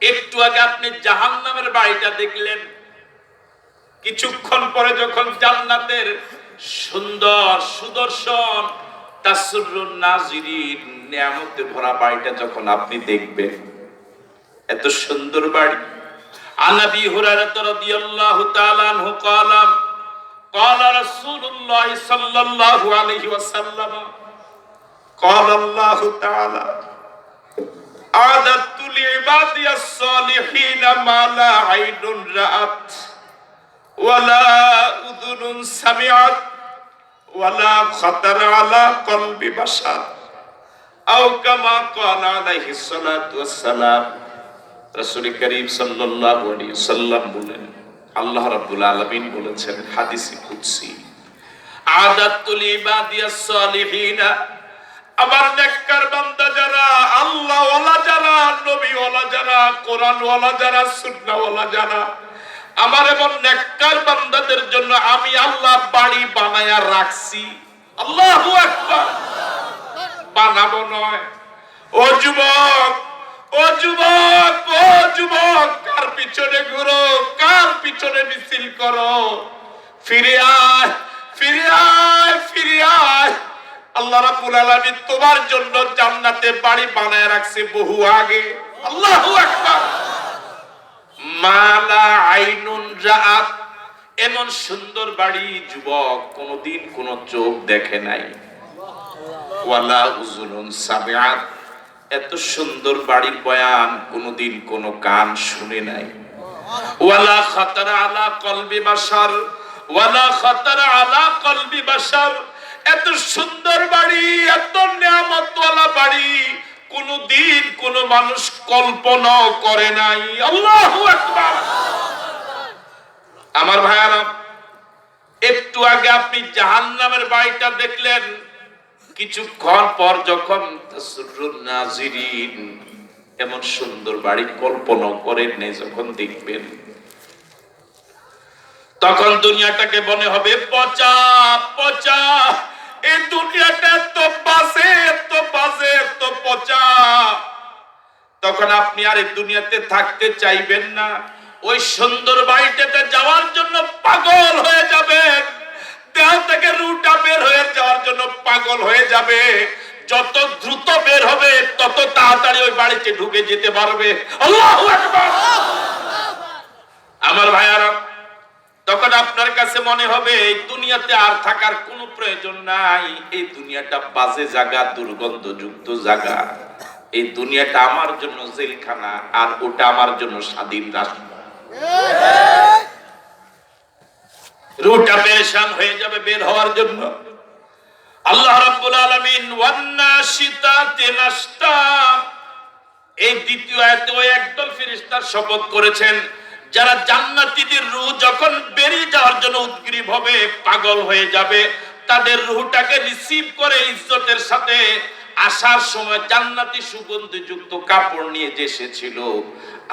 একটু আগে আপনি জাহান্নামের বাড়িটা দেখলেন, কিছুক্ষণ পরে যখন জান্নাতের সুন্দর সুদর্শন তাসরুন নাজিরিন নিয়ামতে ভরা বাড়িটা যখন আপনি দেখবেন, এত সুন্দর বাড়ি। আনাবি হুরায়রা রাদিয়াল্লাহু তাআলা আনহু ক্বালা ক্বালা রাসূলুল্লাহ সাল্লাল্লাহু আলাইহি ওয়াসাল্লাম ক্বালা আল্লাহু তাআলা আদাতু লিইবাদিয়াস সালিহিনা মা লা আইনুন রাআত ওয়ালা উযুনুন সামিআত ওয়ালা খাতারা আলা কলবি বাশার আও কামা ক্বালা আলাইহিস সালাতু ওয়াস সালাম। রাসূল করিম সাল্লাল্লাহু আলাইহি ওয়াসাল্লাম বলেন, আল্লাহ রাব্বুল আলামিন বলেছেন হাদিসে কুদসি, আদাতু লিইবাদিয়াস সালিহিনা, আমার নেককার বান্দা যারা, আল্লাহ ওয়ালা যারা, নবী ওয়ালা যারা, কোরআন ওয়ালা যারা, সুন্নাহ ওয়ালা যারা, আমার এমন নেককার বান্দাদের জন্য আমি আল্লাহ বাড়ি বানায়া রাখছি। আল্লাহু আকবার। বানাবো নয়। ও যুবক, ও যুবক, ও যুবক, কার পিছনে ঘুরো, কার পিছনে মিছিল করো? ফিরে আয়, ফিরে আয়, ফিরে আয়। আল্লাহ রাব্বুল আলামিন তোমার জন্য জান্নাতে বাড়ি বানায় রাখছে বহু আগে। আল্লাহু আকবার। মালা আইনুন রাআত, এমন সুন্দর বাড়ি যুবক কোনদিন কোন চোখ দেখে নাই। ওয়ালা উযুনুন সামিআত, এত সুন্দর বাড়ির বয়ান কোনদিন কোন কান শুনে নাই। ওয়ালা খাতারা আলা কলবি বাশার, ওয়ালা খাতারা আলা কলবি বাশার, এত সুন্দর বাড়ি, এত নিয়ামতওয়ালা বাড়ি কোনদিন কোন মানুষ কল্পনা করে নাই। আল্লাহু আকবার। আমার ভাইয়ারা, একটু আগে আপনি জাহান্নামের বাড়িটা দেখলেন, কিছুক্ষণ পর যখন তাসরুন নাজিরিন, এমন সুন্দর বাড়ি কল্পনা করেন নাই যখন দেখবেন, তখন দুনিয়াটাকে মনে হবে পচা পচা। এই দুনিয়াটা এত বাজে, এত বাজে, এত পচা। তখন আপনি আর এই দুনিয়াতে থাকতে চাইবেন না। ওই সুন্দর বাড়িটাতে যাওয়ার জন্য পাগল হয়ে যাবেন। দেহ থেকে রুহটা বের হয়ে যাওয়ার জন্য পাগল হয়ে যাবে। যত দ্রুত বের হবে তত তাড়াতাড়ি ওই বাড়িতে ঢুকে যেতে পারবে। আল্লাহু আকবার। আমার ভাইয়ারা, তখন আপনার কাছে মনে হবে এই দুনিয়াতে আর থাকার কোনো প্রয়োজন নাই। এই দুনিয়াটা বাজে জায়গা, দুর্গন্ধযুক্ত জায়গা। এই দুনিয়াটা আমার জন্য জেলখানা, আর ওটা আমার জন্য স্বাধীন রাষ্ট্র। রুহটা পেরেশান হয়ে যাবে বের হওয়ার জন্য। আল্লাহ রাব্বুল আলামিন ওয়ান্নাশিতাতি নাশতা, এই দ্বিতীয় আয়াতে ওই একদল ফেরেশতার শপথ করেছেন যারা জান্নাতীদের রূহ যখন বেরিয়ে যাওয়ার জন্য উদ্গ্রীব হবে, পাগল হয়ে যাবে, তাদের রূহটাকে রিসিভ করে ইজ্জতের সাথে আসার সময় জান্নাতি সুগন্ধযুক্ত কাপড় নিয়ে যে এসেছিল,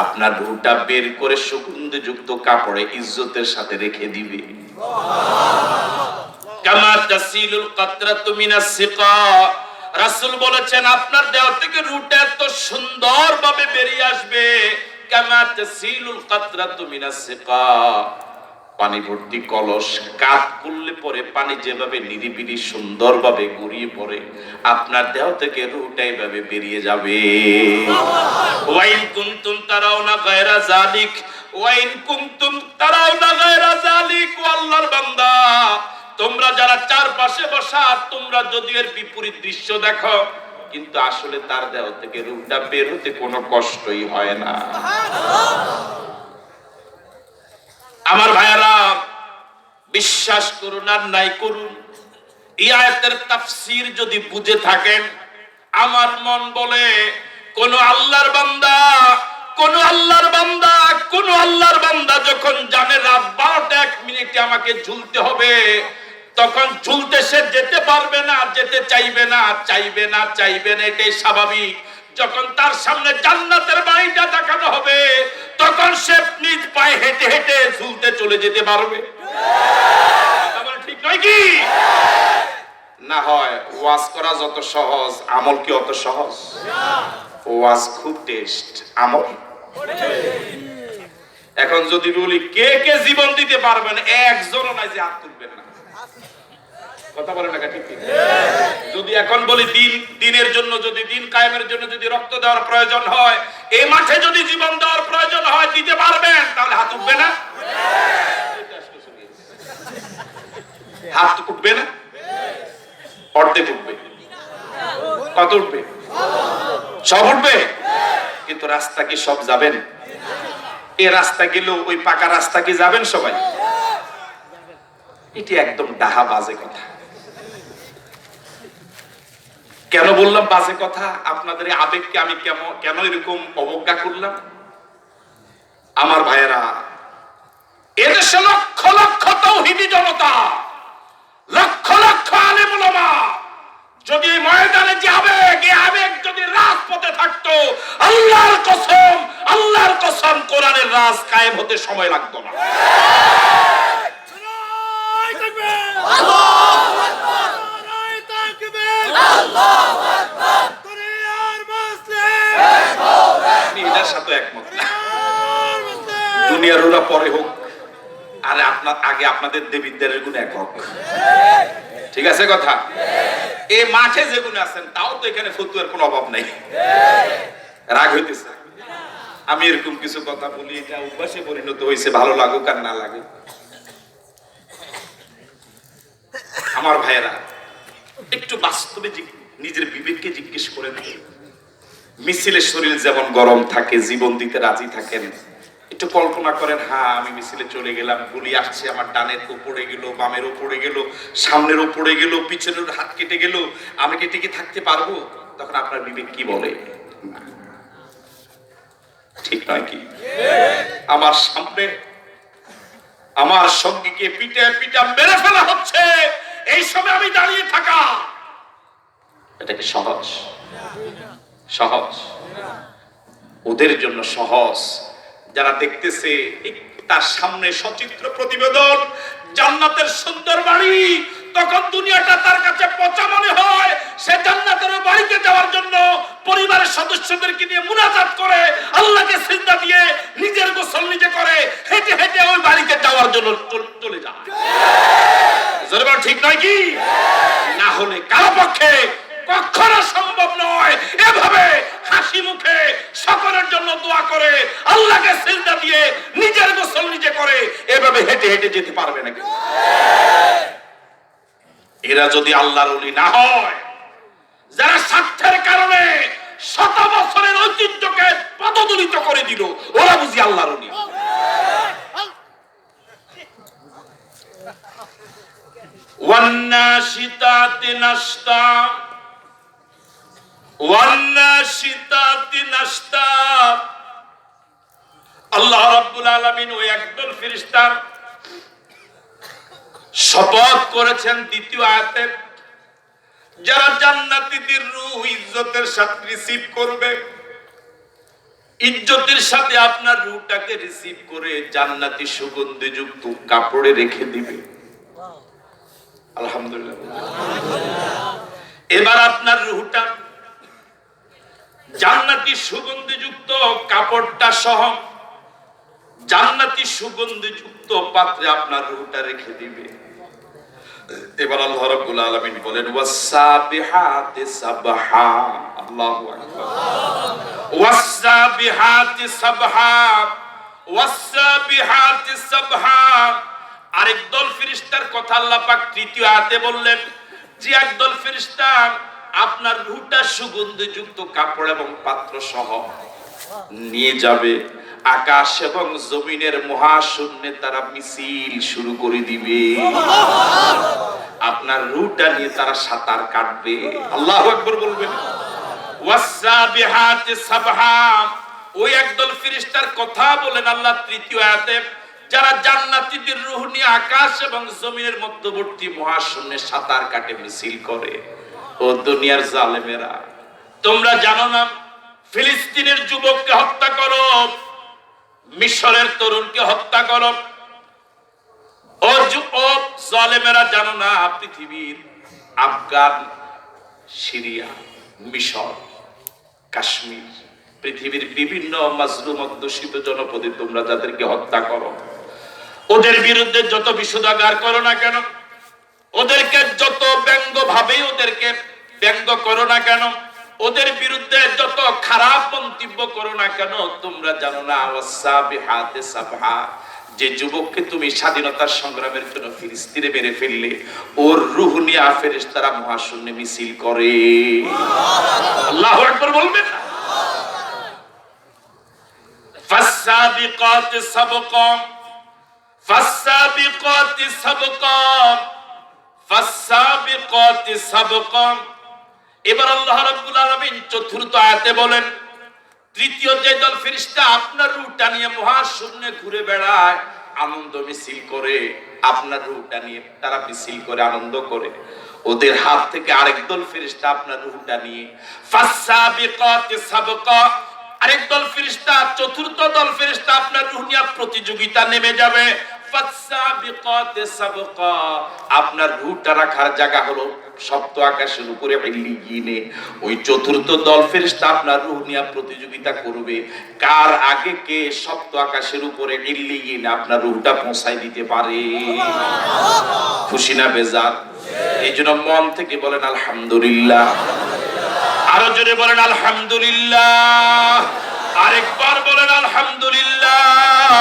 আপনার রূহটা বের করে সুগন্ধযুক্ত কাপড়ে ইজ্জতের সাথে রেখে দিবে। কামা তাসিলুল কাতরাতু মিনাস সিকা, রাসূল বলেছেন আপনার দেহ থেকে রূহটা এত সুন্দরভাবে বেরিয়ে আসবে। কামা তাসিলুল কাতরাতু মিনাস সিকা, পানি ভর্তি কলস কাত করলে পরে পানি যেভাবে নিরিবিলি সুন্দরভাবে গড়িয়ে পড়ে, আপনার দেহ থেকে রূহটা এইভাবে বেরিয়ে যাবে। ওয়াইন কুনতুম তারাউনা গায়রা যালিক, ওয়াইন কুনতুম তারাউনা গায়রা যালিক, ও আল্লাহর বান্দা, তোমরা যারা চারপাশে বসা, তোমরা যদি এর বিপরীত দৃশ্য দেখো, কিন্তু আসলে তার দেহ থেকে রূহটা বের হতে কোনো কষ্টই হয় না। আমার ভাইয়ারা, বিশ্বাস করুন আর নাই করুন, এই আয়াতের তাফসীর যদি বুঝে থাকেন, আমার মন বলে কোন আল্লাহর বান্দা, কোন আল্লাহর বান্দা, কোন আল্লাহর বান্দা যখন জানে রাত 12টা 1 মিনিটে আমাকে ঝুলতে হবে, তখন ঝুলতে সে যেতে পারবে না, যেতে চাইবে না, চাইবে না, চাইবে না, এটাই স্বাভাবিক। যখন তার সামনে জান্নাতের বাড়িটা দেখানো হবে, তখন সে নিজ পায়ে হেঁটে হেঁটে ঝুলতে চলে যেতে পারবে। আমার ঠিক নয় কি? না হয় ওয়াজ করা যত সহজ, আমল কি অত সহজ? ওয়াজ খুব টেস্ট, আমল এখন যদি বলি কে কে জীবন দিতে পারবেন, একজনও নাই যে হাত তুলবেন না। কথা বলেন না ঠিক? যদি এখন বলি দিনের জন্য, যদি দিন কায়েমের জন্য যদি রক্ত দেওয়ার প্রয়োজন হয়, এই মাঠে যদি জীবন দেওয়ার প্রয়োজন হয়, দিতে পারবেন, তাহলে হাত উঠবে না? হাত উঠবে না? অর্ধেক উঠবে। কত উঠবে? সব উঠবে। কিন্তু রাস্তা কি সব যাবেন? এই রাস্তা গেলেও ওই পাকা রাস্তা কি যাবেন সবাই? এটি একদম ডাহা বাজে কথা। কেন বললাম বাজে কথা? আপনাদের আবেগকে আমি কেন এরকম অবজ্ঞা করলাম? আমার ভাইয়েরা, এদেশে লক্ষ লক্ষ তাওহীদি জনতা, লক্ষ লক্ষ আলেম ওলামা যদি ময়দানে যে আবেগ যদি রাজপথে থাকতো, আল্লাহর কসম কোরআনের রাজ কায়েম হতে সময় লাগতো না। এটার সাথে একমত না। দুনিয়ার ওরা পরে হোক, আর আগে আপনাদের দেবীদের গুণ এক হোক। ঠিক আছে কথা? এই মাঠে যে গুণ আছেন, তাও তো এখানে ফতুয়ার কোনো অভাব নাই। রাগ হইতেছে, আমি এরকম কিছু কথা বলি, এটা অভ্যাসে পরিণত হয়েছে, ভালো লাগুক আর না লাগুক। আমার ভাইয়েরা, একটু বাস্তবে নিজের বিবেককে জিজ্ঞেস করে দিন। মিছিলের শরীর যেমন গরম থাকে, জীবন দিতে রাজি থাকেন, একটু কল্পনা করেন, হ্যাঁ আমি মিছিলে চলে গেলাম, গুলি আসছে আমার ডানের উপরে গেল, বামের উপরে গেল, সামনের উপরে গেল, পিছনের হাত কেটে গেল, আমি কি টিকে থাকতে পারবো? তখন আপনার বিবেক কি বলে? ঠিক নয় কি? আমার সামনে আমার সঙ্গীকে পিটা মেরে ফেলা হচ্ছে, এই সময় আমি দাঁড়িয়ে থাকা, এটা কি সহজ? সহজ? ওদের জন্য সহজ। যারা দেখতেছে তার সামনে সচিত্র প্রতিবেদন, জান্নাতের সুন্দর বাড়ি, তখন দুনিয়াটা তার কাছে পচা মনে হয়। সে জান্নাতের বাড়িতে যাওয়ার জন্য পরিবারের সদস্যদেরকে নিয়ে মুনাজাত করে, আল্লাহকে সিজদা দিয়ে নিজের গোসল নিজে করে, হেঁটে হেঁটে ওই বাড়িতে যাওয়ার জন্য চলে যায়। ঠিক নয় কি? না হলে কারো পক্ষে কখনো সম্ভব নয় এভাবে হাসি মুখে সকলের জন্য দোয়া করে, আল্লাহকে সিজদা দিয়ে নিজের গোসল নিজে করে এভাবে হেঁটে হেঁটে যেতে পারবে নাকি? এরা যদি আল্লাহর ওলি না হয়, যারা স্বার্থের কারণে শত বছরের ঐতিহ্যকে পদদলিত করে দিল, ওরা বুঝি আল্লাহর ওলি? ওয়ান্নাশিতাতি নাশতা ওয়ান্নাশিতাতি নাশতা। আল্লাহ রাব্বুল আলামিন ওই একদল ফেরেশতা শপথ করেছেন দ্বিতীয় আয়াতে, যারা জান্নাতীদের রূহ ইজ্জতের সাথে রিসিভ করবে, ইজ্জতের সাথে আপনার রূহটাকে রিসিভ করে জান্নাতি সুগন্ধিযুক্ত কাপড়ে রেখে দিবে। আলহামদুলিল্লাহ। এবার আপনার রূহটা জান্নাতি সুগন্ধিযুক্ত কাপড়টা সহ জান্নাতি সুগন্ধিযুক্ত পাত্রে আপনার রূহটা রেখে দিবে। এবার আল্লাহ রাব্বুল আলামিন বলেন, ওয়াসাবিহাতি সাবহা। আল্লাহু আকবার। ওয়াসাবিহাতি সাবহা, ওয়াসাবিহাতি সাবহা। আরেক দল ফেরেশতার কথা আল্লাহ পাক তৃতীয় আয়াতে বললেন, যে একদল ফেরেশতা আপনার রূহটা সুগন্ধিযুক্ত কাপড় এবং পাত্র সহ নিয়ে যাবে, আকাশ এবং জমিনের মহাশূন্যে তারা মিছিল শুরু করে দিবে। আপনার রূহটা নিয়ে তারা সাঁতার কাটবে। আল্লাহু আকবার বলবেন। ওয়াসাবিহাতি সাবহা, ওই একদল ফেরেশতার কথা বলেন আল্লাহ তৃতীয় আয়াতে, যারা জান্নাতীদের রূহ নিয়ে আকাশ এবং জমিনের মধ্যবর্তী মহাশূন্যে সাঁতার কাটে, মিছিল করে। ও দুনিয়ার জালেমেরা, তোমরা জানো না ফিলিস্তিনের যুবককে হত্যা করো, মিশরের তরুণকে হত্যা করো। ও জালেমেরা, জানো না পৃথিবীর আফগান, সিরিয়া, মিশর, কাশ্মীর, পৃথিবীর বিভিন্ন মাজলুম অধ্যুষিত জনপদে তোমরা যাদেরকে হত্যা করো, ওদের বিরুদ্ধে যত বিশুদ্ধাগার করো না কেন, ওদেরকে যত ব্যঙ্গ ভাবে ওদেরকে ব্যঙ্গ করো না কেন, ওদের বিরুদ্ধে যত খারাপ মন্তব্য করো না কেন, তোমরা জানো না ওয়াসাবিহাতে সাবহা, যে যুবককে তুমি স্বাধীনতার সংগ্রামের জন্য ফিলিস্তিনে মেরে ফেললে, ওর রূহ নিয়ে ফেরেশতারা মহাশূন্যে মিছিল করে। আল্লাহু আকবার বলবেন না? ফাসসাবিকাতি সাবকা, ফাসসাবিকাতি সাবকা, ফাসসাবিকাতি সাবকা। এবার আল্লাহ রাব্বুল আলামিন চতুর্থ আয়াতে বলেন, তৃতীয় যে দল ফেরেশতা আপনার রূহটা নিয়ে মহাশূন্যে ঘুরে বেড়ায়, আনন্দ মিছিল করে, আপনার রূহটা নিয়ে তারা মিছিল করে, আনন্দ করে, ওদের হাত থেকে আরেক দল ফেরেশতা আপনার রূহটা নিয়ে ফাসসাবিকাতি সাবকা, আরেক দল ফেরেশতা, চতুর্থ দল ফেরেশতা আপনার রূহ নিয়ে প্রতিযোগিতা নেমে যাবে। ফাসসাবিকাতি সাবকা, আপনার রূহটা রাখার জায়গা হলো সপ্ত আকাশের উপরে ইল্লিয়িনে। ওই চতুর্থ দল ফেরেশতা আপনার রূহ নিয়ে প্রতিযোগিতা করবে, কার আগে কে সপ্ত আকাশের উপরে ইল্লিয়িনে আপনার রূহটা পৌঁছায় দিতে পারে। খুশি না বেজার? এই জন্য মন থেকে বলেন আলহামদুলিল্লাহ। আরো জোরে বলেন আলহামদুলিল্লাহ। আরেকবার বলেন আলহামদুলিল্লাহ।